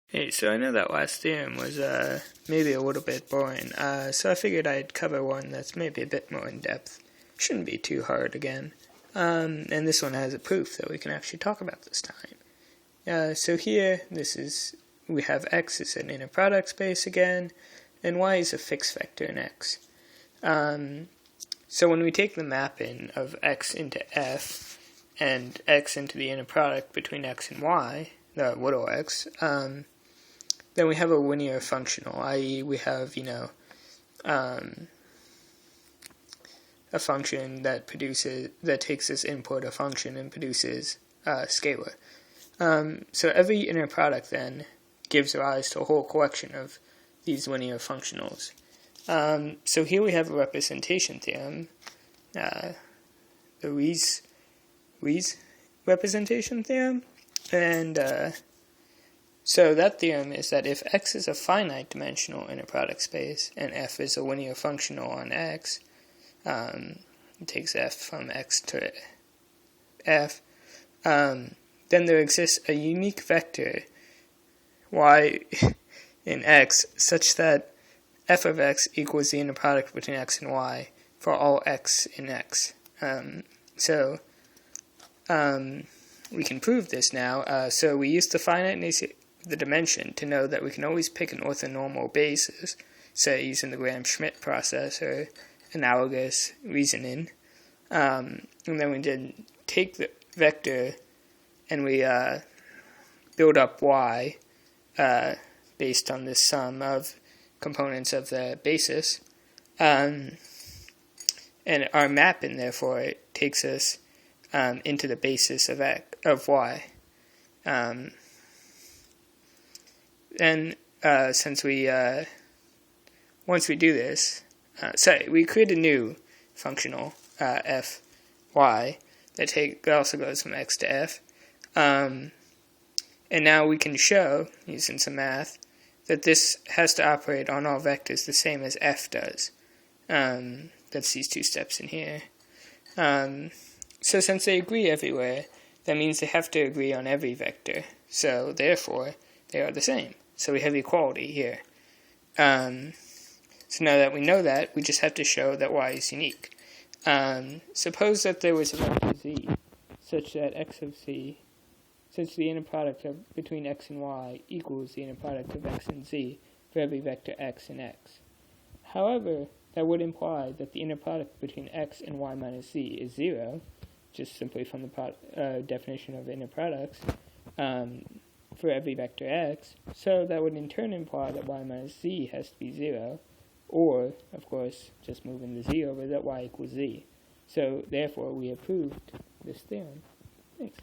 Hey, so I know that last theorem was maybe a little bit boring, so I figured I'd cover one that's maybe a bit more in depth. Shouldn't be too hard again. And this one has a proof that we can actually talk about this time. So here, we have x is an inner product space again, and y is a fixed vector in x. So when we take the mapping of x into f, and x into the inner product between x and y, the little x, then we have a linear functional, i.e. we have, a function that takes this input, a function, and produces a scalar. So every inner product then gives rise to a whole collection of these linear functionals. So here we have a representation theorem, the Riesz representation theorem, and so that theorem is that if x is a finite dimensional inner product space and f is a linear functional on x, it takes f from x to f, then there exists a unique vector y in x such that f of x equals the inner product between x and y for all x in x. We can prove this now. So we use the finiteness of the dimension to know that we can always pick an orthonormal basis, say using the Gram-Schmidt process or analogous reasoning. And then we did take the vector and we build up y based on this sum of components of the basis. And our mapping, therefore, takes us into the basis of y. Since we, once we do this, we create a new functional, fy, that also goes from x to f. And now we can show, using some math, that this has to operate on all vectors the same as f does. That's these two steps in here. So since they agree everywhere, that means they have to agree on every vector. So therefore, they are the same. So we have equality here. So now that we know that, we just have to show that y is unique. Suppose that there was a vector z, such that x of z, since the inner product between x and y equals the inner product of x and z for every vector x and x. However, that would imply that the inner product between x and y minus z is 0, just simply from the definition of inner products, for every vector x, so that would in turn imply that y minus z has to be 0, or, of course, just moving the z over, that y equals z. So, therefore, we have proved this theorem. Thanks.